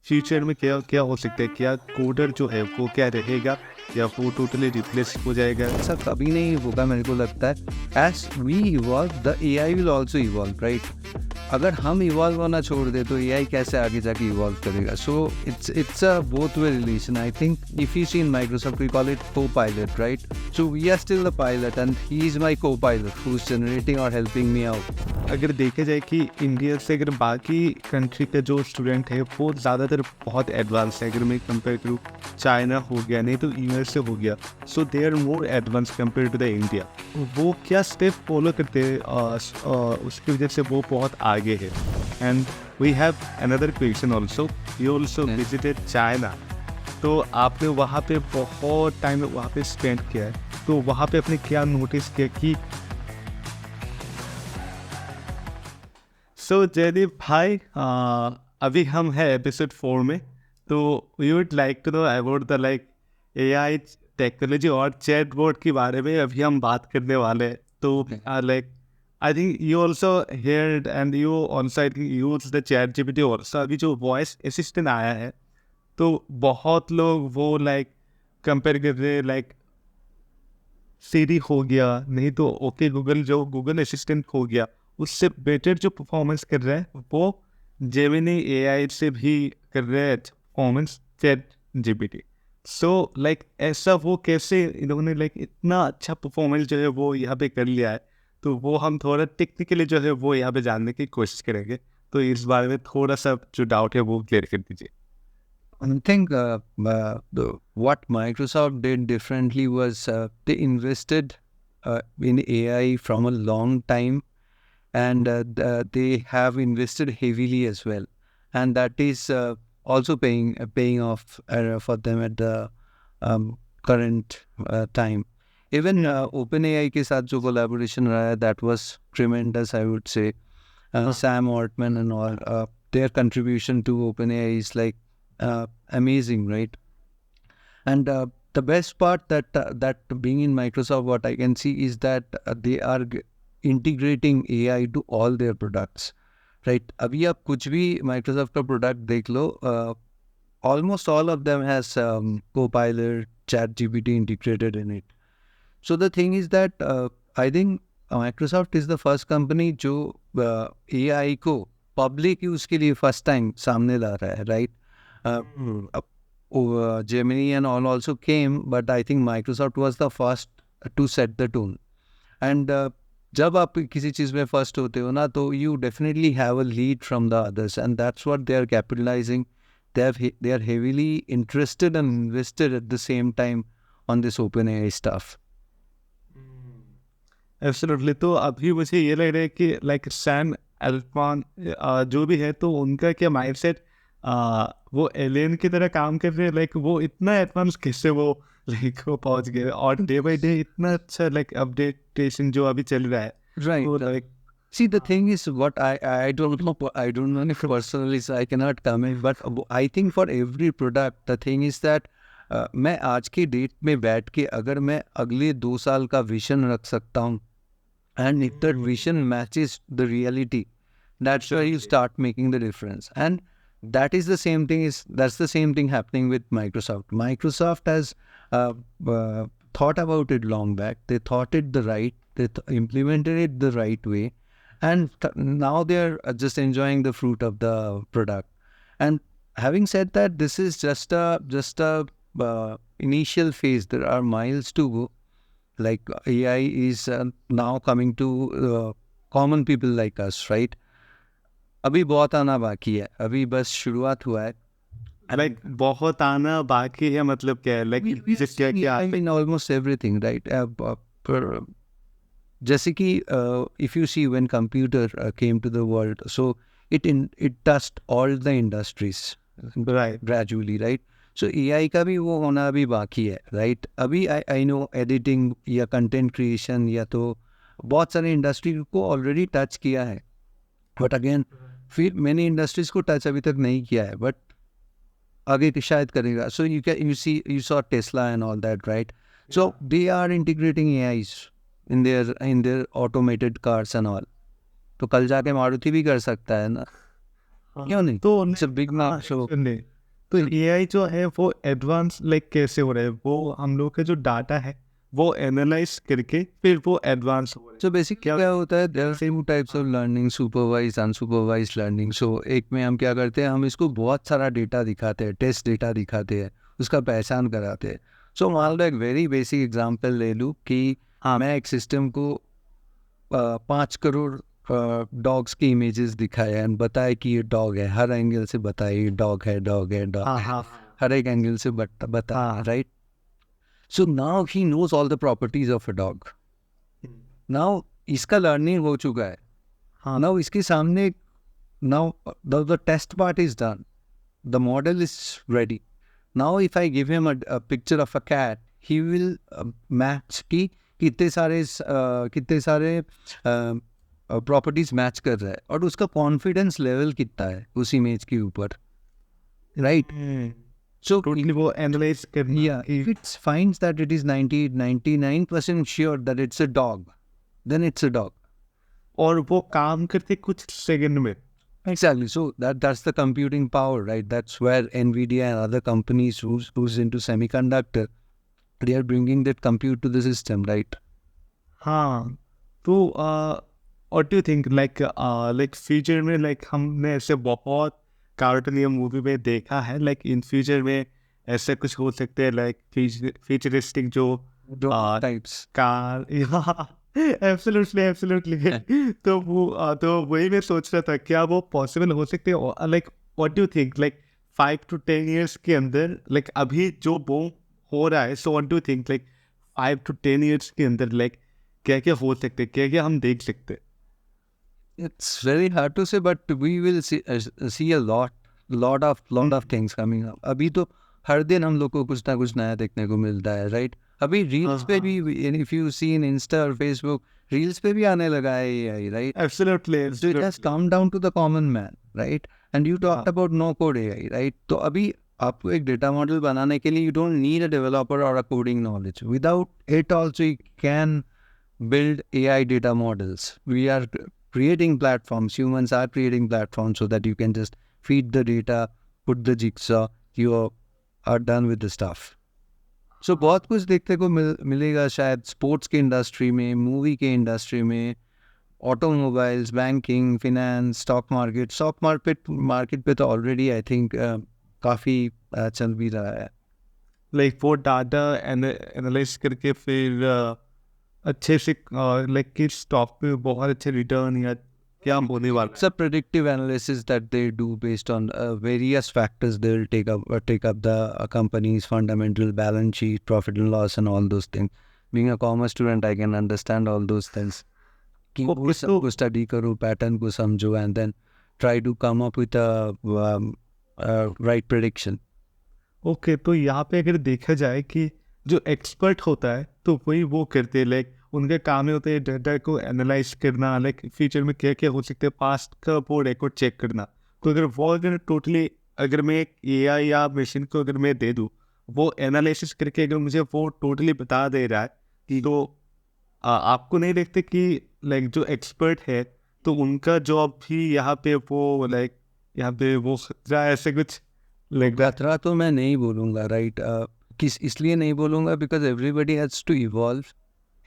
Future में क्या क्या हो सकता है, क्या कोडर जो है वो क्या रहेगा या वो टोटली रिप्लेस हो जाएगा? ऐसा कभी नहीं होगा मेरे को लगता है. As we evolve the AI will also evolve, right? अगर हम इवॉल्व होना छोड़ दे तो AI कैसे आगे जाके इवॉल्व करेगा? So it's a both way relation. I think if you see in Microsoft we call it co-pilot, right? So we are still the pilot and he is my co-pilot who is generating or helping me out. अगर देखा जाए कि India से अगर बाकी country के जो student है वो ज़्यादातर बहुत एडवांस है, अगर मैं कंपेयर करूँ चाइना हो गया, नहीं तो यूएसए हो गया, so they are more advance compare to the India. वो क्या स्टेप फॉलो करते हैं उसकी वजह से वो बहुत आगे है. And we have another question also, you also visited China, तो आपने वहाँ पे बहुत टाइम वहाँ पे स्पेंड किया है, तो वहाँ पे आपने क्या नोटिस किया कि सो जयदीप भाई, अभी हम हैं एपिसोड 4 में, तो we would like to know about the like AI technology और चैट बोर्ड के बारे में अभी हम बात करने वाले हैं. तो like I think you also heard and you also I think use the chat GPT also. अभी जो वॉइस असिस्टेंट आया है तो बहुत लोग वो लाइक कंपेयर कर रहे हैं, लाइक सीरी हो गया, नहीं तो ओके गूगल, जो गूगल असिस्टेंट हो गया, उससे बेटर जो परफॉर्मेंस कर रहा है वो जेमिनी एआई से भी कर रहा है performance chat GPT. So like ऐसा वो कैसे इन्होंने लाइक इतना अच्छा परफॉर्मेंस जो है वो यहाँ पे कर लिया है, तो वो हम थोड़ा टेक्निकली जो है वो यहाँ पे जानने की कोशिश करेंगे. तो इस बारे में थोड़ा सा जो डाउट है वो क्लियर कर दीजिए. I think what Microsoft did differently was they invested in AI from a long time, and they have invested heavily as well, and that is also paying off for them at the current time. Even OpenAI के साथ जो collaboration रहा है, that was tremendous, I would say. Sam Altman and all, their contribution to OpenAI is like amazing, right? And the best part that being in Microsoft, what I can see is that they are integrating AI to all their products, right? अभी आप कुछ भी Microsoft का product देख लो, almost all of them has Copilot, ChatGPT integrated in it. So the thing is that I think Microsoft is the first company जो AI को public use के लिए first time सामने ला रहा है, right? Gemini and all also came, but I think Microsoft was the first to set the tone. And जब आप किसी चीज़ में first होते हो ना, तो you definitely have a lead from the others, and that's what they are capitalizing. They are heavily interested and invested at the same time on this OpenAI stuff. Absolutely. तो अभी मुझे ये लग रहा है कि लाइक सैम अल्टमैन जो भी है, तो उनका क्या माइंडसेट, वो एलियन की तरह काम कर रहे हैं, लाइक वो इतना एडवांस कैसे वो लाइक वो पहुंच गए, और डे बाय डे इतना अच्छा लाइक अपडेटेशन जो अभी चल रहा है. Right. तो like See, the thing is, what I don't know, I don't know if personally, so I cannot comment. But I think for every product, the thing is that मैं आज की date में बैठ के अगर मैं अगले 2 साल का विजन रख सकता हूँ, and if that vision matches the reality, that's where you start making the difference. And that's the same thing happening with Microsoft. Microsoft has thought about it long back. They thought it the right, they implemented it the right way, and now they're just enjoying the fruit of the product. And having said that, this is just a initial phase. There are miles to go. Like AI is now coming to common people like us, right? अभी बहुत आना बाकी है, अभी बस शुरुआत हुआ है. लाइक बहुत आना बाकी है, मतलब क्या है, लाइक क्या क्या I mean almost everything, right? जैसे कि if you see when computer came to the world, so it touched all the industries right. gradually, right? So AI का भी वो होना अभी बाकी है, right? अभी I know editing या content creation या तो बहुत सारे इंडस्ट्री को ऑलरेडी टच किया है, बट अगेन फिर मैंने इंडस्ट्रीज को टच अभी तक नहीं किया है, बट आगे शायद करेगा. सो you saw Tesla and all that, right? So they are integrating AIs in their automated cars and all. तो कल जाके मारुति भी कर सकता है ना, क्यों नहीं? तो It's a big now, so तो एआई जो है वो एडवांस लाइक कैसे हो रहा है, वो हम लोग का जो डाटा है वो एनालाइज करके फिर वो एडवांस हो रहा है। So basically क्या होता है, there are two types of learning, supervised, unsupervised learning. So एक में हम क्या करते हैं, हम इसको बहुत सारा डेटा दिखाते हैं, टेस्ट डेटा दिखाते हैं, उसका पहचान कराते हैं. So मान लो एक वेरी बेसिक एग्जांपल ले लूँ कि मैं एक सिस्टम को 5 करोड़ डॉग्स की इमेजेस दिखाया एंड बताए कि ये डॉग है, हर एंगल से बताए ये डॉग है, डॉग है, डॉग हाँ है, हाँ हर एक एंगल से बता, हाँ right. So now he knows all the properties of a dog. Now इसका लर्निंग हो चुका है. हाँ Now इसके सामने, now the test part is done. The model is ready. Now if I give him a picture of a cat, he will match कि कितने सारे प्रॉपर्टीज मैच कर रहा है और उसका कॉन्फिडेंस लेवल कितना है उस इमेज के ऊपर, राइट. So टोटली वो एनालाइज करना yeah, if it finds that it is 99% sure that it's a dog, then it's a dog. और वो काम करते कुछ सेकंड में. Exactly. So that's the computing power, right? That's where NVIDIA and other companies who's into semiconductor, they are bringing that compute to the system, right? हाँ तो what do think like future में हमने ऐसे बहुत cartoon या movie में देखा है इन फ्यूचर में ऐसे कुछ हो सकते हैं फ्यूचरिस्टिक जो Types. Car absolutely absolutely. तो वही मैं सोच रहा था क्या वो पॉसिबल हो सकते हैं what do think 5 to 10 years के अंदर अभी जो वो हो रहा है. So what do think 5 to 10 years के अंदर क्या क्या हो सकते हैं, क्या क्या हम देख सकते हैं. It's very hard to say, but we will see a lot of things coming up. अभी तो हर दिन हम लोग को कुछ ना कुछ नया देखने को मिलता है, right? अभी रील्स पे भी, if you see in Insta और Facebook, रील्स पे भी आने लगा है AI, right? Absolutely So it has come down to the common man, right? And you talked about no code AI, right? तो अभी आपको एक डेटा मॉडल बनाने के लिए you don't need a developer or a coding knowledge. Without it also you can build AI data models. We are creating platforms. Humans are creating platforms so that you can just feed the data, put the jigsaw, you are done with the stuff. So बहुत कुछ देखने को मिलेगा शायद sports के industry में, movie के industry में, automobiles, banking, finance, stock market पे तो ऑलरेडी आई थिंक काफ़ी चल भी रहा है. वो डाटा एनालाइज करके फिर अच्छे से किस स्टॉक पे बहुत अच्छे रिटर्न या क्या होने वाला It's a predictive analysis that they do based on various factors. They will take up the company's fundamental balance sheet, profit and loss, and all those things. Being a commerce student, I can understand all those things. कि वो सबको study करो, pattern को समझो, and then try to come up with a right prediction. Okay. तो यहाँ पे अगर देखा जाए कि जो एक्सपर्ट होता है तो वही वो करते हैं उनके काम में होते हैं डाटा को एनालाइज करना, फ्यूचर में क्या क्या हो सकते हैं, पास्ट का वो रिकॉर्ड चेक करना. तो अगर टोटली अगर मैं एक एआई या मशीन को अगर मैं दे दूँ, वो एनालिसिस करके अगर मुझे वो टोटली बता दे रहा है तो आपको नहीं देखते कि जो एक्सपर्ट है तो उनका जॉब भी यहाँ पे वो यहाँ पे वो खतरा है, ऐसे कुछ खतरा तो मैं नहीं बोलूँगा, राइट. किस इसलिए नहीं बोलूँगा because everybody has to evolve,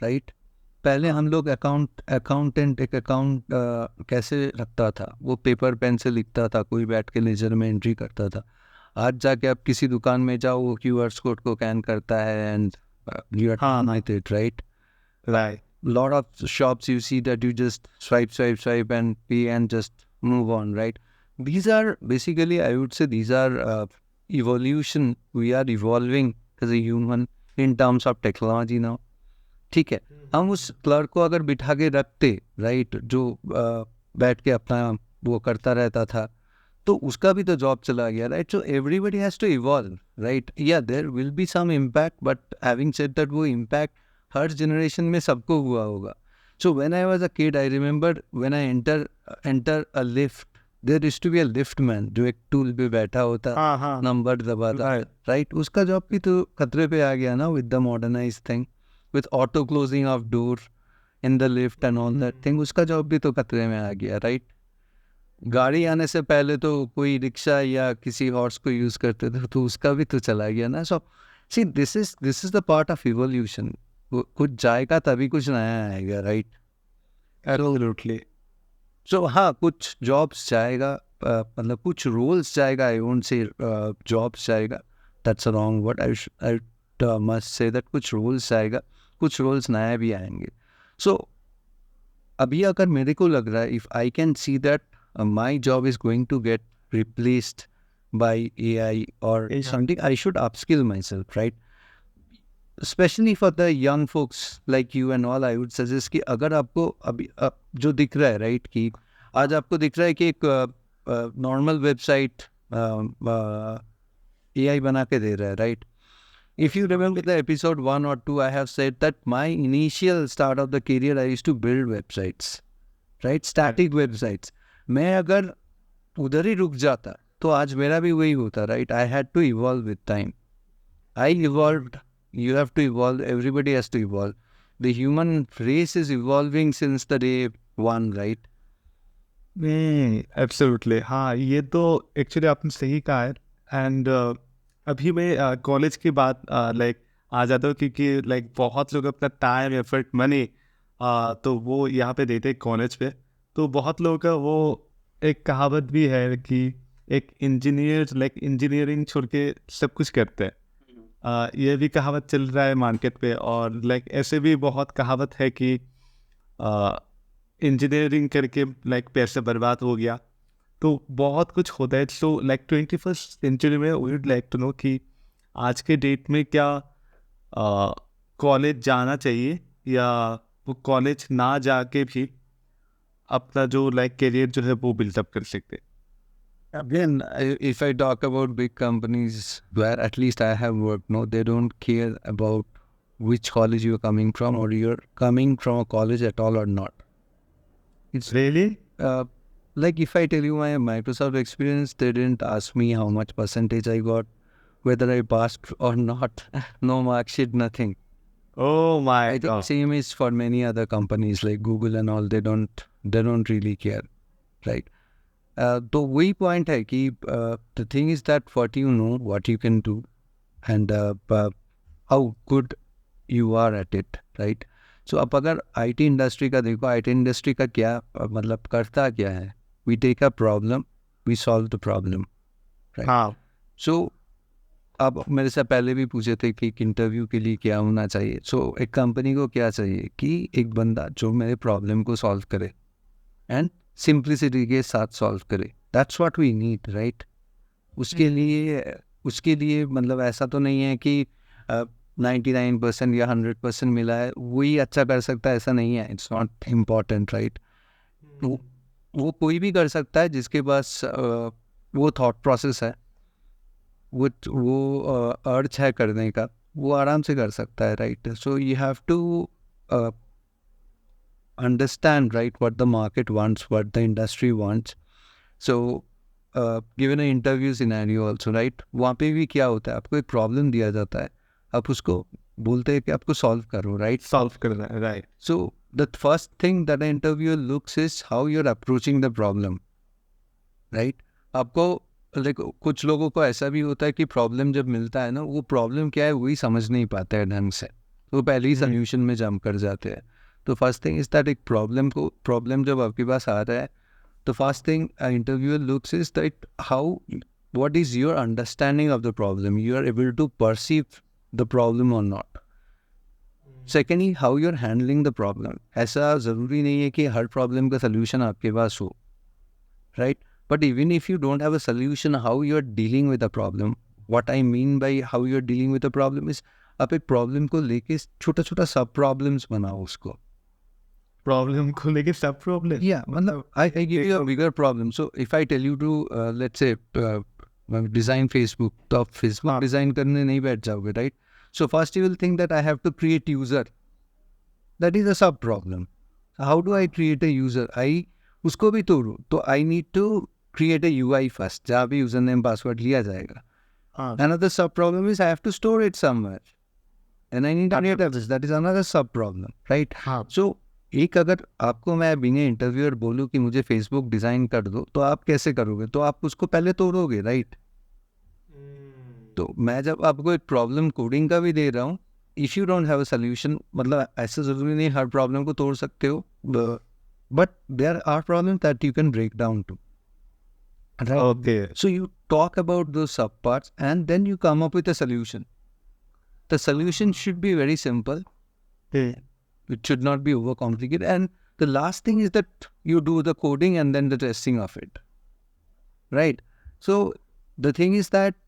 right. पहले हम लोग अकाउंटेंट एक अकाउंट कैसे रखता था, वो पेपर पेन से लिखता था, कोई बैठ के लेजर में एंट्री करता था. आज जाके आप किसी दुकान में जाओ, वो QR कोड को स्कैन करता है and you are with it, right. Lot of shops you see that you just swipe and pay and just move on, right? These are basically, I would say, these are evolution. We are evolving as a human in terms of technology now. ठीक है, हम उस clerk को अगर बिठा के रखते, right, जो बैठ के अपना वो करता रहता था, तो उसका भी तो जॉब चला गया, right. So everybody has to evolve, right. या there will be some impact, but having said that वो इम्पैक्ट हर जनरेशन में सबको हुआ होगा. So when I was a kid, I remember when I enter a lift, there is to be a lift man जो एक tool पे बैठा होता, नंबर दबाता, राइट. उसका जॉब भी तो खतरे पे आ गया ना with the modernise thing, with auto closing of door in the lift and all that thing. उसका जॉब भी तो खतरे में आ गया, right? गाड़ी आने से पहले तो कोई रिक्शा या किसी हॉर्स को यूज करते थे, तो उसका भी तो चला गया ना. So see this is the part of evolution. कुछ जाएगा तभी कुछ नया आएगा, राइट. एब्सोल्युटली. सो हाँ, कुछ जॉब्स जाएगा, मतलब कुछ रोल्स जाएगा. आई वोंट से जॉब्स जाएगा, that's a wrong word. I must say that कुछ रोल्स जाएगा, कुछ रोल्स नया भी आएंगे. सो अभी अगर मेरे को लग रहा है, if I can see that my job is going to get replaced by AI or something, I should upskill myself, right? Especially for the young folks like you and all, I would suggest कि अगर आपको अभी जो दिख रहा है, right, कि आज आपको दिख रहा है कि एक नॉर्मल वेबसाइट AI बना के दे रहा है, right. If you remember the episode 1 or 2, I have said that my initial start of the career, I used to build websites, right? Static websites. मैं अगर उधर ही रुक जाता तो आज मेरा भी वही होता, right? I had to evolve with time. I evolved. You have to evolve. Everybody has to evolve. The human race is evolving since the day one, right? Absolutely. हाँ, ये तो एक्चुअली आपने सही कहा है. एंड अभी मैं कॉलेज की बात लाइक आ जाता हूँ, क्योंकि लाइक बहुत लोग अपना टाइम एफर्ट मनी तो वो यहाँ पे देते कॉलेज पे. तो बहुत लोगों का वो एक कहावत भी है कि एक इंजीनियर लाइक इंजीनियरिंग छोड़ के सब कुछ करते हैं. ये भी कहावत चल रहा है मार्केट पे. और लाइक ऐसे भी बहुत कहावत है कि इंजीनियरिंग करके लाइक पैसे बर्बाद हो गया. तो बहुत कुछ होता है. सो लाइक 21st सेंचुरी में we would like to know कि आज के डेट में क्या कॉलेज जाना चाहिए, या वो कॉलेज ना जाके भी अपना जो लाइक करियर जो है वो बिल्डअप कर सकते हैं. Again, if I talk about big companies where at least I have worked, no, they don't care about which college you're coming from or you're coming from a college at all or not. It's Really? like if I tell you my Microsoft experience, they didn't ask me how much percentage I got, whether I passed or not. No mark sheet, nothing. Oh my I think God. same is for many other companies like Google and all. They don't really care, right? तो वही point है कि the thing is that what you know, what you can do, and how good you are at it, right. So अब अगर IT industry का देखो, IT industry का क्या मतलब करता क्या है, we take a problem, we solve the problem, right. हाँ. सो अब मेरे से पहले भी पूछे थे कि एक इंटरव्यू के लिए क्या होना चाहिए. सो एक कंपनी को क्या चाहिए कि एक बंदा जो मेरे प्रॉब्लम को सॉल्व करे एंड सिंप्लिसिटी के साथ सॉल्व करे. That's what we need, right. उसके लिए मतलब ऐसा तो नहीं है कि 99% या 100% मिला है वही अच्छा कर सकता है, ऐसा नहीं है. It's not important, right. वो कोई भी कर सकता है जिसके पास वो थॉट प्रोसेस है, वो अर्ज है करने का, वो आराम से कर सकता है, right. So you have to understand, right, what the market wants, what the industry wants. So given an interview scenario also, right, वहाँ पे भी क्या होता है, आपको एक प्रॉब्लम दिया जाता है, आप उसको बोलते हैं कि आपको सॉल्व करो, राइट. सॉल्व करना है, right. So the first thing that an interviewer looks is how you're approaching the problem, right. आपको like कुछ लोगों को ऐसा भी होता है कि प्रॉब्लम जब मिलता है ना, वो प्रॉब्लम क्या है वही समझ नहीं पाते हैं ढंग से, तो पहले ही सोल्यूशन में जंप कर जाते हैं. तो फर्स्ट थिंग इज दैट एक प्रॉब्लम जब आपके पास आ रहा है, तो first thing interviewer looks is that how what is your understanding of the problem, you are able to perceive the problem और not. Secondly, how you are handling the problem. ऐसा ज़रूरी नहीं है कि हर प्रॉब्लम का सोल्यूशन आपके पास हो, right. But even if you don't have a solution, how you are dealing with the problem. What I mean by how you are dealing with the problem is आप एक प्रॉब्लम को लेके छोटा छोटा सब प्रॉब्लम्स बनाओ उसको. प्रॉब्लम को लेके सब प्रॉब्लम. Yeah, मतलब I give you a bigger problem. So if I tell you to let's say design Facebook, तो आप Facebook डिज़ाइन करने नहीं बैठ जाओगे, right? So first you will think that I have to create user. That is a sub problem. How do I create a user? उसको भी तोड़ो, तो I need to create a UI first, जहाँ भी यूजर नेम पासवर्ड लिया जाएगा. Another sub problem is I have to store it somewhere, and I need a database. That is another sub problem, right? हाँ. So एक अगर आपको मैं बिना इंटरव्यूअर बोलूँ कि मुझे फेसबुक डिज़ाइन कर दो, तो आप कैसे करोगे? तो आप उसको पहले तोड़ोगे, राइट? तो मैं जब आपको एक प्रॉब्लम कोडिंग का भी दे रहा हूँ, if you don't have a solution, मतलब ऐसा ज़रूरी नहीं हर प्रॉब्लम को तोड़ सकते हो, but there are problem that you can break down to, right? Okay. So you talk about those subparts and then you come up with a solution. The solution should be very simple. It should not be overcomplicated. And the last thing is that you do the coding and then the testing of it, right? So the thing is that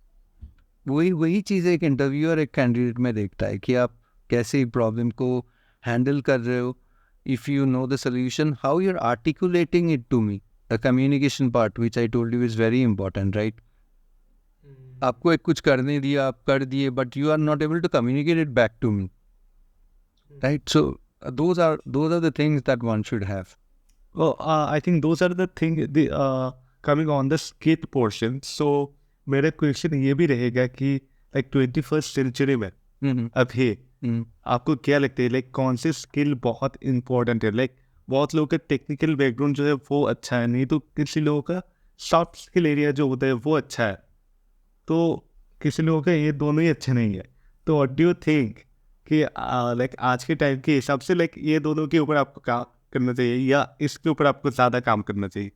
वही चीज़ एक interviewer एक candidate में देखता है कि आप कैसे problem को हैंडल कर रहे हो. If you know the solution, how you are articulating it to me, the communication part which I told you is very important, right? आपको एक कुछ करने दिया, आप कर दिए, but you are not able to communicate it back to me, right? So those are the things that one should have. Well, I think those are the thing. Coming on the skill portion. So मेरा question ये भी रहेगा कि like 21st century में अभी आपको क्या लगता है लाइक कौन सी स्किल बहुत इंपॉर्टेंट है? लाइक बहुत लोगों का टेक्निकल बैकग्राउंड जो है वो अच्छा है, नहीं तो किसी लोगों का सॉफ्ट स्किल एरिया जो होता है वो अच्छा है, तो किसी लोगों का ये दोनों ही अच्छे नहीं है. तो व्हाट डू यू थिंक कि लाइक आज के टाइम के हिसाब से लाइक ये दोनों के ऊपर आपको काम करना चाहिए या इसके ऊपर आपको ज़्यादा काम करना चाहिए?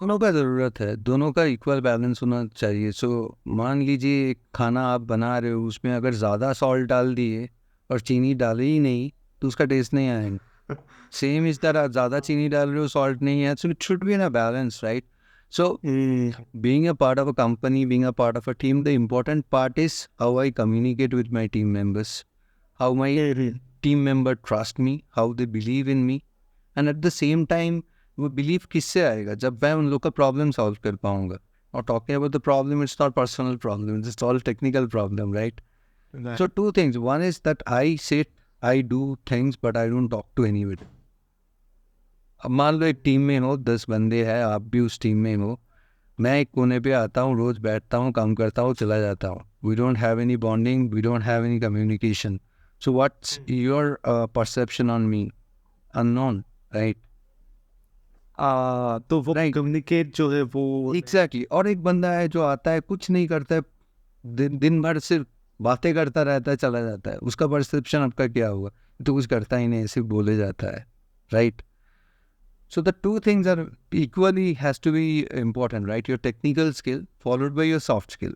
दोनों का ज़रूरत है, दोनों का इक्वल बैलेंस होना चाहिए. सो मान लीजिए एक खाना आप बना रहे हो, उसमें अगर ज़्यादा सॉल्ट डाल दिए और चीनी डाले ही नहीं, तो उसका टेस्ट नहीं आएगा. सेम इस तरह ज़्यादा चीनी डाल रहे हो, सॉल्ट नहीं है, so it should be in a balance, right? So, being a part of a company, being a part of a team, the important part is how I communicate with my team members, how my team member trust me, how they believe in me, and at the same time, वो believe किससे आएगा? जब मैं उन लोग का problem solve कर पाऊंगा. Or talking about the problem, it's not personal problem, it's all technical problem, right? So two things. One is that I sit, I do things, but I don't talk to anybody. अब मान लो एक team में हो, 10 बंदे हैं, आप भी उस टीम में हो, मैं एक कोने पे आता हूँ, रोज बैठता हूँ, काम करता हूँ, चला जाता हूँ. We don't have any bonding, we don't have any communication. So what's your perception on me? Unknown, right? तो वो कम्युनिकेट जो है वो एग्जैक्टली. और एक बंदा है जो आता है, कुछ नहीं करता है, दिन भर सिर्फ बातें करता रहता है, चला जाता है. उसका परसेप्शन आपका क्या होगा? तो कुछ करता ही नहीं, सिर्फ बोले जाता है, right? So the two things are equally has to be important, right? Your technical skill followed by your soft skill.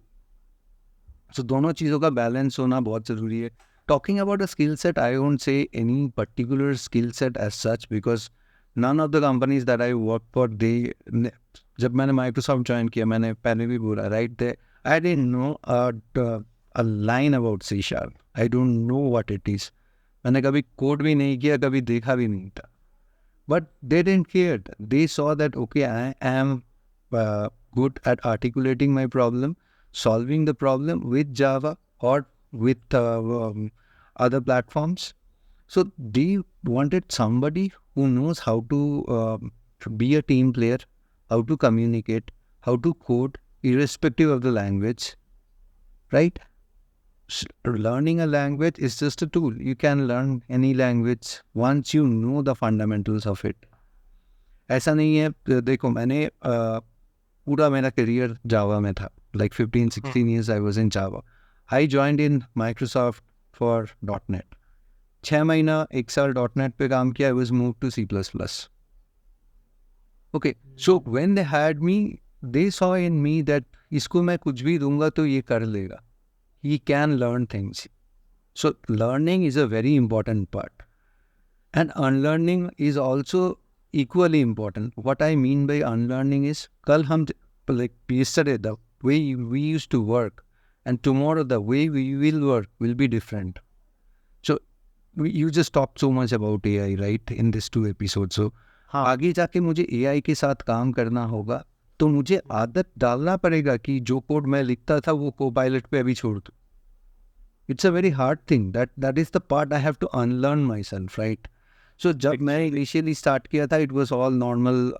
So दोनों चीज़ों का balance होना बहुत ज़रूरी है. Talking about a skill set, I won't say any particular skill set as such because none of the companies that I work for, जब मैंने Microsoft join किया, मैंने पहले भी बोला, right? I didn't know a line about C#. I don't know what it is. मैंने कभी code भी नहीं किया, कभी देखा भी नहीं था. But they didn't care. They saw that, okay, I am good at articulating my problem, solving the problem with Java or with other platforms. So they wanted somebody who knows how to be a team player, how to communicate, how to code, irrespective of the language, right? Learning a language is just a tool. You can learn any language once you know the fundamentals of it. ऐसा नहीं है. देखो, मैंने पूरा मेरा career जावा में था. Like 15-16 years I was in Java. I joined in Microsoft for .NET. 6 महीना 1 साल .NET पे काम किया. I was moved to C++. Okay, so when they hired me, they saw in me that इसको मैं कुछ भी दूंगा तो ये कर लेगा. He can learn things. So learning is a very important part. And unlearning is also equally important. What I mean by unlearning is, कल हम, like yesterday, the way we used to work, and tomorrow the way we will work will be different. So you just talked so much about AI, right, in these 2 episodes. So आगे जाके मुझे AI के साथ काम करना होगा, तो मुझे आदत डालना पड़ेगा कि जो कोड मैं लिखता था वो कोपायलट पे अभी छोड़ दूँ. It's a very hard thing. That is the part I have to unlearn myself, right? So जब मैं initially start किया था, it was all normal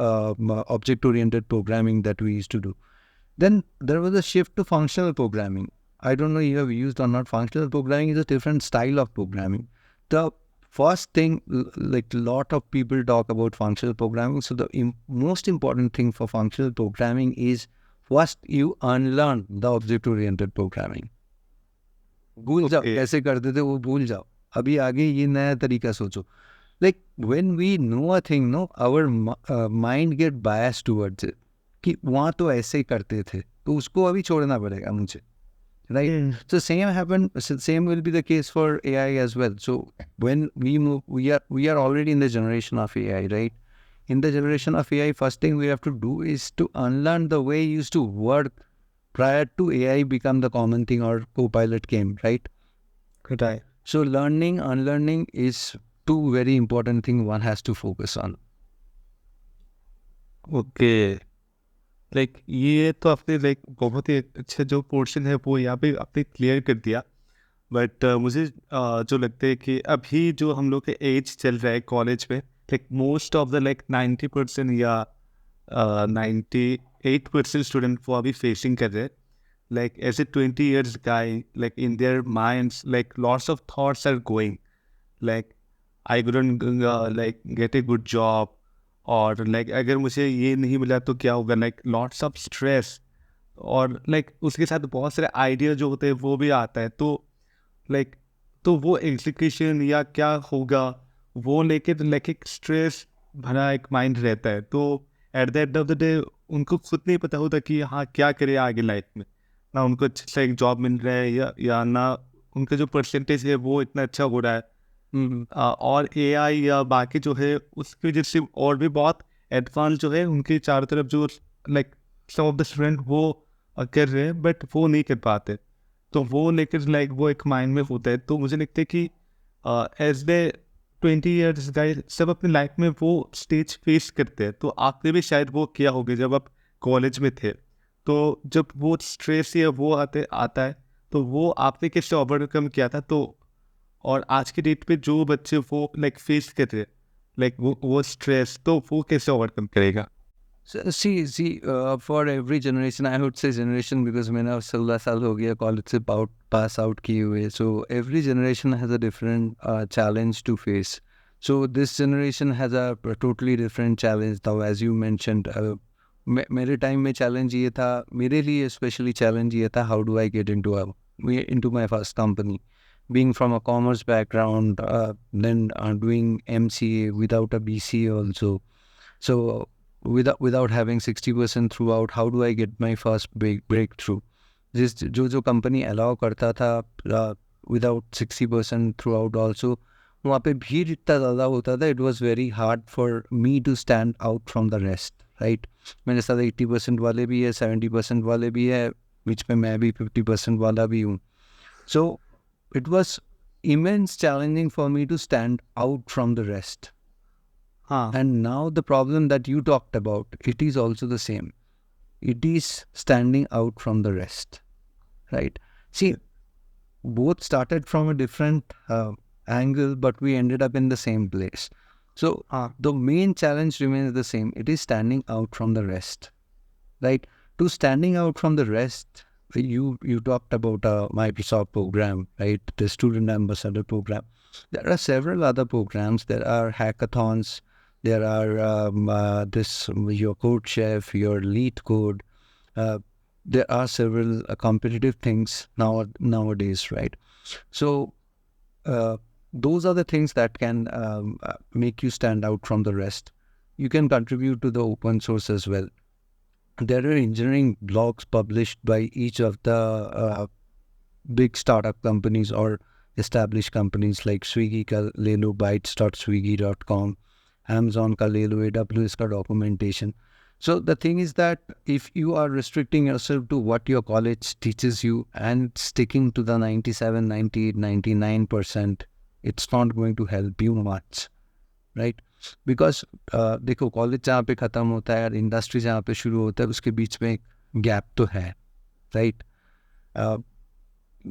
object-oriented programming that we used to do. Then there was a shift to functional programming. I don't know if you have used or not. Functional programming is a different style of programming. The first thing, like lot of people talk about functional programming. So the most important thing for functional programming is first you unlearn the object-oriented programming. भूल जाओ Okay. कैसे करते थे वो भूल जाओ, अभी आगे ये नया तरीका सोचो. Like when we know a thing, no, our mind get biased towards it. कि वहाँ तो ऐसे ही करते थे, तो उसको अभी छोड़ना पड़ेगा मुझे. Right. So same will be the case for AI as well. So when we move, we are already in the generation of AI, right? In the generation of AI, first thing we have to do is to unlearn the way it used to work prior to AI become the common thing or Copilot came, right? Right. So learning, unlearning is two very important things one has to focus on. Okay, like ये तो आपने like बहुत ही अच्छा जो portion है वो यहाँ पे आपने क्लियर कर दिया. बट मुझे जो लगता है कि अभी जो हम लोग के एज चल रहा है कॉलेज में, like most of the like 90% या 98% स्टूडेंट वो अभी फेसिंग कर रहे हैं. Like as a 20 years guy, like in their minds, like lots of thoughts are going, like I couldn't like get a good job, और like अगर मुझे ये नहीं मिला तो क्या होगा, लाइक लॉट्स ऑफ स्ट्रेस, और लाइक उसके साथ बहुत सारे आइडिया जो होते हैं वो भी आता है. तो लाइक तो वो एग्जीक्यूशन या क्या होगा वो लेके लाइक एक स्ट्रेस भरा एक माइंड रहता है. तो at the end of the day उनको खुद नहीं पता होता कि हाँ क्या करे आगे लाइफ में, ना उनको अच्छा सा एक जॉब मिल रहा है या ना उनका जो परसेंटेज है वो इतना अच्छा हो रहा है. और एआई या बाकी जो है उसकी वजह से और भी बहुत एडवांस जो है उनके चारों तरफ जो like some of the student वो कर रहे हैं बट वो नहीं कर पाते. तो वो लेकर लाइक वो एक माइंड में होता है. तो मुझे लगता है कि एज दे 20 years गाइस सब अपनी लाइफ में वो स्टेज फेस करते हैं. तो आपने भी शायद वो किया होगा जब आप कॉलेज में थे. तो जब वो स्ट्रेस या वो आता है तो वो आपने कैसे ओवरकम किया था. तो और आज के डेट पे जो बच्चे वो लाइक फेस कर रहे हैं लाइक वो स्ट्रेस, तो वो कैसे ओवरकम करेगा. So, for every generation, I would say generation because मैंने 16 साल हो गया कॉलेज से पास आउट किए हुए. So every generation has a different challenge to face. So this generation has a totally different challenge now, as you mentioned. मेरे time में challenge ये था, मेरे लिए स्पेशली चैलेंज ये था, how do I get into my first company. Being from a commerce background, then doing MCA without a BCA also. So without having 60% throughout, how do I get my first big breakthrough? जो company allow करता था without 60% throughout also, वहाँ पे भीड़ इतना ज़्यादा होता था, it was very hard for me to stand out from the rest, right? मेरे साथ 80% वाले भी है, 70% वाले भी है, बीच में मैं भी 50% वाला भी हूँ. So it was immense challenging for me to stand out from the rest. And now the problem that you talked about, it is also the same. It is standing out from the rest, right? See, both started from a different angle, but we ended up in the same place. So the main challenge remains the same. It is standing out from the rest, right? To standing out from the rest, you talked about a Microsoft program, right? The Student Ambassador program. There are several other programs. There are hackathons. There are your Code Chef, your Lead Code. There are several competitive things nowadays, right? So those are the things that can make you stand out from the rest. You can contribute to the open source as well. There are engineering blogs published by each of the big startup companies or established companies like Swiggy ka le lo bytes.swiggy.com, Amazon ka le lo AWS ka documentation. So the thing is that if you are restricting yourself to what your college teaches you and sticking to the 97, 98, 99%, it's not going to help you much, right? Because देखो college जहाँ पे ख़त्म होता है और industry जहाँ पे शुरू होता है उसके बीच में गैप तो है, right?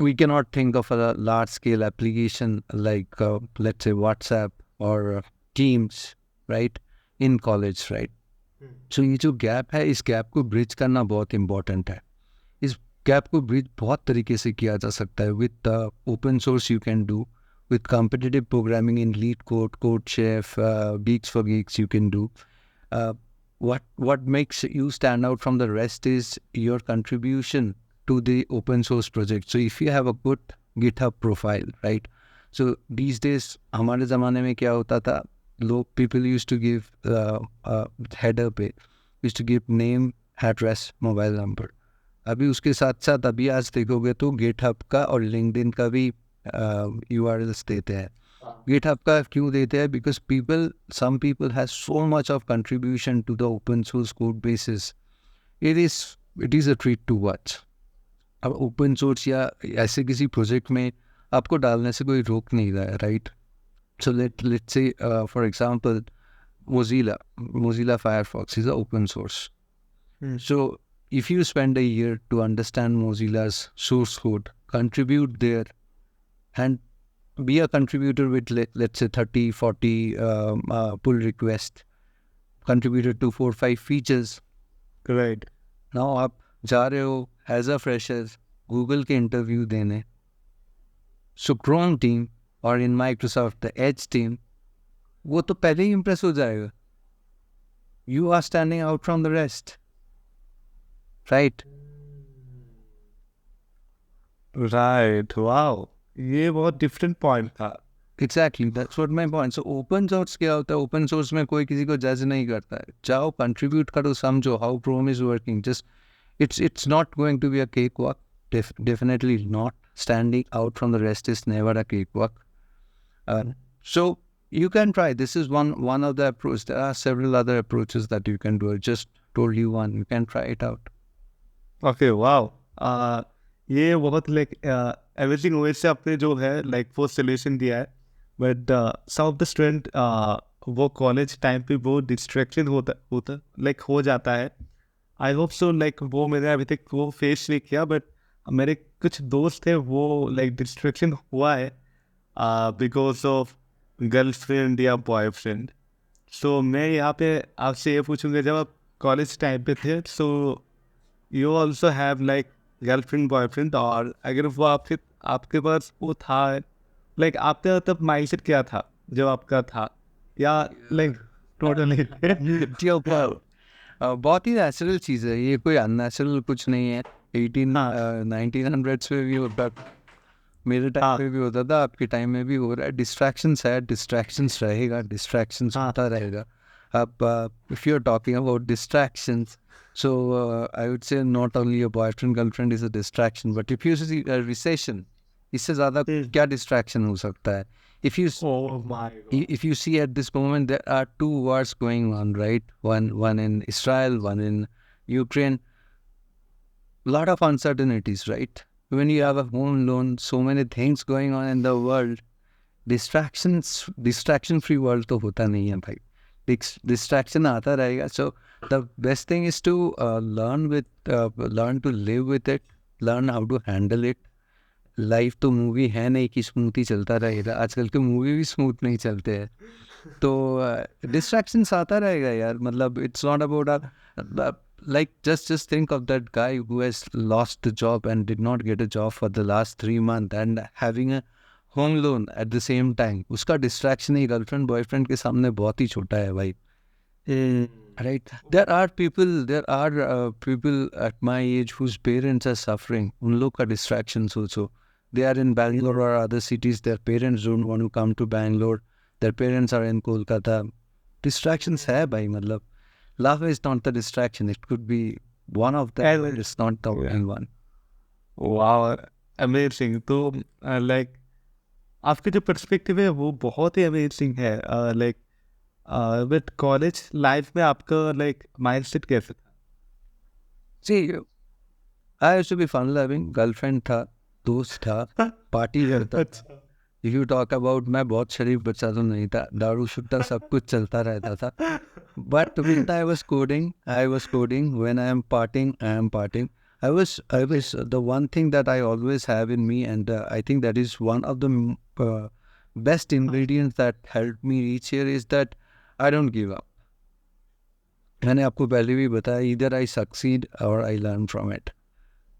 We can not think of a large scale application like let's say WhatsApp और teams, right, in college, right? So ये जो गैप है, इस गैप को ब्रिज करना बहुत इम्पॉर्टेंट है. इस गैप को ब्रिज बहुत तरीके से किया जा सकता है. With open source you can do, with competitive programming in Lead Code, CodeChef, Geeks for Geeks you can do. What makes you stand out from the rest is your contribution to the open source project. So if you have a good GitHub profile, right? So these days, हमारे ज़माने में क्या होता था, लोग people used to give header पे, used to give name, address, mobile number. अभी उसके साथ साथ अभी आज देखोगे तो GitHub का और LinkedIn का भी URLs देते हैं. GitHub का क्यों देते हैं? Because some people has so much of contribution to the open source code bases. It is a treat to watch. अब ओपन सोर्स या ऐसे किसी प्रोजेक्ट में आपको डालने से कोई रोक नहीं रहा है, right? So let's say for example Mozilla Firefox is open source. So if you spend a year to understand Mozilla's source code, contribute there, and be a contributor with let's say 30, 40 pull requests, contributed to 4-5 features. Right. Now आप जा रहे हो as a fresher Google के interview देने. So Chrome team और in Microsoft the Edge team वो तो पहले ही इम्प्रेस हो जाएगा. You are standing out from the rest, right? Right. Wow, ये बहुत डिफरेंट पॉइंट था. Exactly, that's what my point. So open source क्या होता है? ओपन सोर्स में कोई किसी को जज नहीं करता है. जाओ कंट्रीब्यूट करो, समझो how Chrome is working. Just it's not going to be a cakewalk. Definitely not. Standing out from the rest is never a cakewalk. So you can try. This is one of the approaches. There are several other approaches that you can do. I just told you one. You can try it out. Okay, wow. ये बहुत like everything OS से आपने जो है like वो solution दिया है. But some of the student वो कॉलेज टाइम पे वो डिस्ट्रैक्शन होता लाइक हो जाता है. आई होप सो लाइक वो मैंने अभी तक वो फेस नहीं किया, बट मेरे कुछ दोस्त थे वो लाइक डिस्ट्रैक्शन हुआ है बिकॉज ऑफ गर्लफ्रेंड या बॉयफ्रेंड. सो मैं यहाँ पे आपसे ये पूछूंगा, जब आप कॉलेज टाइम पे थे so you also have like girlfriend boyfriend, और अगर वो आपके पास वो था लाइक आपका तब माइंडसेट क्या था जब आपका था, या लाइक टोटली बहुत ही नेचुरल चीज़ है ये, कोई अननेचुरल कुछ नहीं है. 1900s में भी होता, मेरे टाइम पे भी होता था, आपके टाइम में भी हो रहा है. डिस्ट्रैक्शंस है, डिस्ट्रैक्शंस रहेगा, डिस्ट्रैक्शंस होता रहेगा. अब if you are talking about distractions, so I would say not only a boyfriend girlfriend is a distraction, but if you see a recession, इससे ज़्यादा क्या distraction हो सकता है? If you see at this moment there are 2 wars going on, right? One in Israel, one in Ukraine. Lot of uncertainties, right? When you have a home loan, so many things going on in the world. Distraction free world तो होता नहीं है भाई. Distraction आता रहेगा. So the best thing is to learn to live with it, learn how to handle it. Life तो movie है नहीं कि स्मूथ ही चलता रहेगा. आजकल के मूवी भी स्मूथ नहीं चलते हैं, तो डिस्ट्रैक्शंस आता रहेगा यार. मतलब it's not about like just think of that guy who has lost the job and did not get a job for the last 3 months and having a home loan at the same time. उसका distraction ही girlfriend boyfriend के सामने बहुत ही छोटा है भाई. Right? There are people at my age whose parents are suffering. उन लोग का distractions also. They are in Bangalore or other cities. Their parents don't want to come to Bangalore. Their parents are in Kolkata. Distractions है भाई. मतलब love is not the distraction. It could be one of them, but it's not the only one. Wow, amazing. तो like आपके जो perspective है वो बहुत ही amazing है. लाइक बट कॉलेज लाइफ में आपका लाइक माइंडसेट कैसे था? See, I used to be fun loving. Girlfriend था, दोस्त था, पार्टी करता. If you talk about, मैं बहुत शरीफ बच्चा तो नहीं था, दारू शुट्टा सब कुछ चलता रहता था. But when I was coding. When I am partying, I am partying. I was the one thing that I always have in me, and I think that is one of the best ingredients that helped me reach here, is that I don't give up. मैंने आपको पहले भी बताया, either I succeed or I learn from it.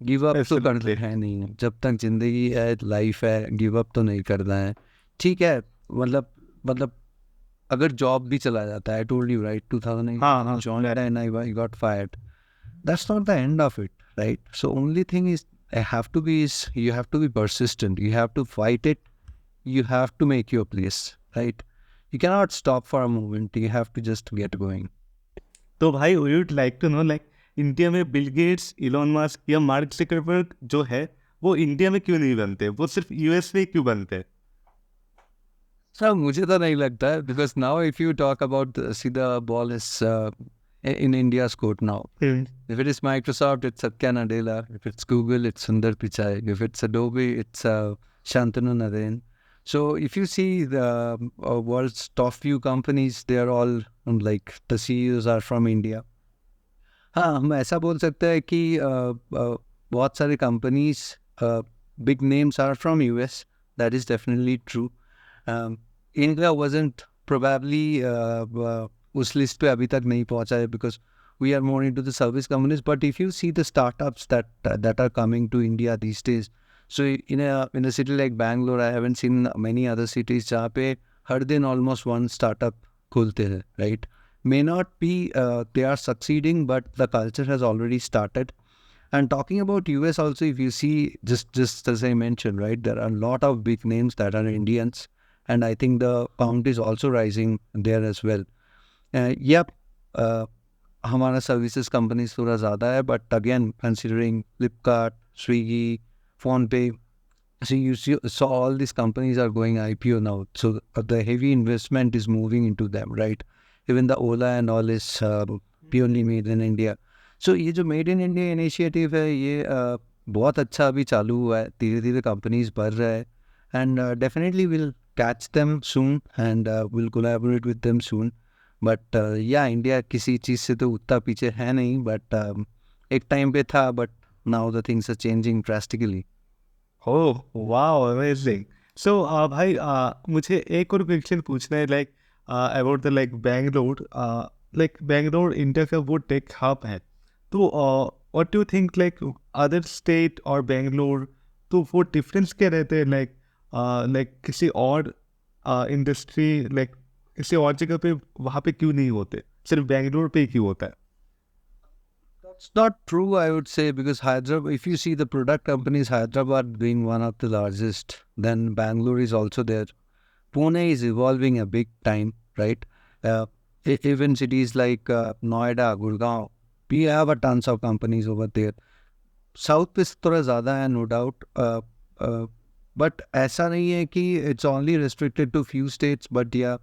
Give up तो करते हैं नहीं. जब तक जिंदगी है, लाइफ है, गिव अप तो नहीं करना है. ठीक है, मतलब अगर जॉब भी चला जाता है, आई टोल्ड यू राइट, 2008 हाँ joined and I got fired. That's not the end of it, right? So only thing is you have to be persistent. You have to fight it. You have to make your place, right? You cannot stop for a moment. You have to just get going. तो भाई we would like to know like India में Bill Gates, Elon Musk या Mark Zuckerberg जो है वो India में क्यों नहीं बनते, वो सिर्फ यूएस में क्यों बनते हैं? So मुझे तो नहीं लगता है, because now if you talk about see the ball is in India's court now. If it is Microsoft, it's Satya Nadella. If it's Google, it's Sundar Pichai. If it's Adobe, it's Shantanu Narayan. So if you see the world's top few companies, they are all like the CEOs are from India. हाँ, हम ऐसा बोल सकते हैं कि बहुत सारे companies, big names are from US. That is definitely true. India wasn't probably उस लिस्ट पे अभी तक नहीं पहुंचा है, because we are more into the service companies. But if you see the startups that are coming to India these days, so in a city like Bangalore, I haven't seen many other cities जहाँ पे हर दिन almost one startup खुलते हैं, right? May not be they are succeeding, but the culture has already started. And talking about US also, if you see, just as I mentioned, right, there are a lot of big names that are Indians, and I think the count is also rising there as well. Yep, हमारा services companies थोड़ा ज़्यादा है, but again, considering Flipkart, Swiggy, PhonePe, so you saw all these companies are going IPO now. So the heavy investment is moving into them, right? Even the Ola and all is purely made in India. So ये जो made in India initiative है, ये बहुत अच्छा अभी चालू हुआ है, धीरे धीरे कंपनीज बढ़ रहा है, and definitely will catch them soon and will collaborate with them soon. But या इंडिया किसी चीज़ से तो उतना पीछे है नहीं, बट एक टाइम पे था, but now the things are changing drastically. Oh wow, amazing. So भाई मुझे एक और क्वेश्चन पूछना है like about the like Bangalore. Like Bangalore India का वो टेक हब है, तो what do you think like other state और बैंगलोर, तो वो डिफरेंस क्या रहते हैं लाइक लाइक किसी और इंडस्ट्री लाइक किसी और जगह पे वहाँ पे क्यों नहीं होते, सिर्फ बैंगलोर पे ही क्यों होता है? That's not true, I would say, because Hyderabad, if you see the product companies, Hyderabad being one of the largest, then Bangalore is also there. Pune is evolving a big time, right? Even cities like Noida, Gurgaon, we have a tons of companies over there. South पे थोड़ा ज़्यादा है, no doubt. But ऐसा नहीं है कि it's only restricted to few states, but yeah,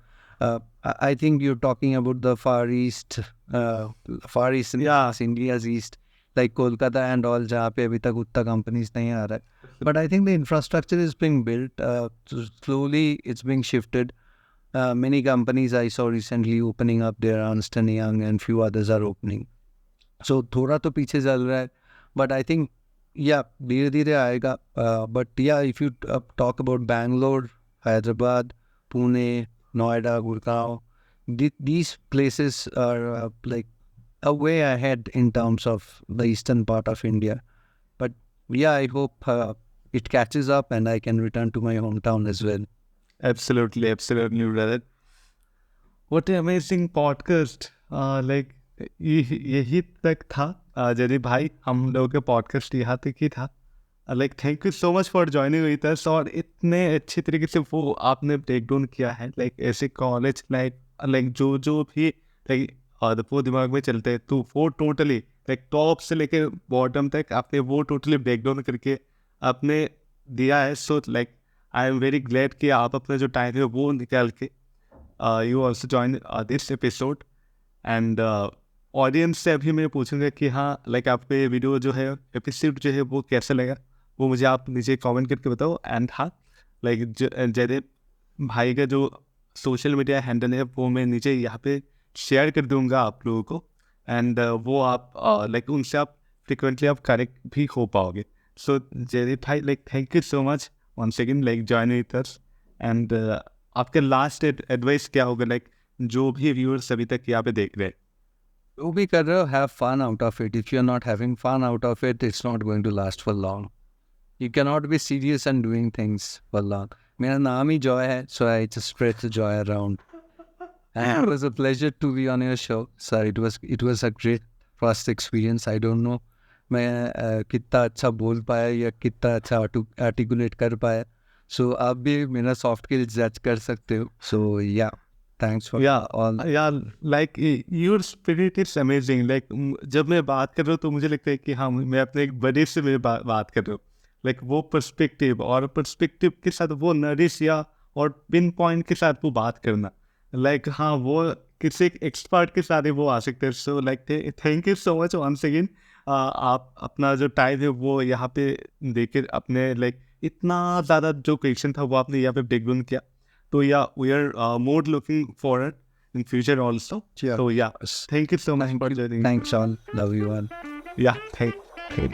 I think you're talking about the Far East, Yeah. India's East, like Kolkata and all, जहाँ पे अभी तक उतना companies नहीं आ रहा है. But I think the infrastructure is being built. So slowly it's being shifted. Many companies I saw recently opening up there, Ernst & Young and few others are opening. So थोड़ा तो पीछे चल रहा है, but I think yeah, धीरे धीरे आएगा. But yeah, if you talk about Bangalore, Hyderabad, Pune, Noida, Gurgaon, these places are like a way ahead in terms of the eastern part of India. But yeah, I hope it catches up and I can return to my hometown as well. Absolutely, absolutely, brother. What an amazing podcast. Like यही तक था जरी भाई, हम लोगों के podcast यहाँ तक ही था. Like thank you so much for joining with us, और इतने अच्छे तरीके से वो आपने ब्रेक डाउन किया है लाइक ऐसे कॉलेज लाइक जो भी लाइक वो दिमाग में चलते हैं, तो वो टोटली लाइक टॉप से लेके बॉटम तक आपने वो टोटली ब्रेक डाउन करके आपने दिया है. So like I am very glad कि आप अपना जो टाइम है वो निकाल के you also join this episode. And audience से अभी मैं पूछूंगा कि हाँ लाइक आपको ये वीडियो जो है, एपिसोड जो है वो कैसा लगा, वो मुझे आप नीचे कमेंट करके बताओ. एंड हाँ लाइक जयदेव भाई का जो सोशल मीडिया हैंडल है वो मैं नीचे यहाँ पे शेयर कर दूंगा आप लोगों को, एंड वो आप लाइक उनसे आप फ्रिक्वेंटली आप कनेक्ट भी हो पाओगे. सो जयदेव भाई like thank you so much once again like join with us. And आपका लास्ट एडवाइस क्या होगा लाइक जो भी व्यूअर्स अभी तक यहाँ पे देख रहे हैं? जो भी कर रहे हो, have fun out of it. If you're not having fun out of it, it's not going to last for long. You cannot be serious and doing things for long. मेरा नाम ही जॉय है, so I just spread the joy around. And it was a pleasure to be on your show, sir. It was a great first experience. I don't know मैं कितना अच्छा बोल पाया या कितना अच्छा आर्टिकुलेट कर पाया. So आप भी मेरा सॉफ्ट स्किल्स जज कर सकते हो. So yeah, thanks for all. यार like your spirit is amazing. Like जब मैं बात कर रहा हूँ तो मुझे लगता है कि हाँ मैं अपने एक बड़े से मैं बात कर रहा हूँ. लाइक वो पर्सपेक्टिव के साथ वो नरिश या और पिन पॉइंट के साथ वो बात करना. लाइक हाँ वो किसी एक एक्सपर्ट के साथ ही वो आ सकते हैं. So like thank you so much once again. आप अपना जो टाइम है वो यहाँ पे देके अपने लाइक इतना ज़्यादा जो क्वेश्चन था वो आपने यहाँ पे ब्रेकडाउन किया. So yeah, we are more looking forward in future also. Yeah. So yeah, thank you so much for joining. Thanks all. Love you all. Yeah, thank you.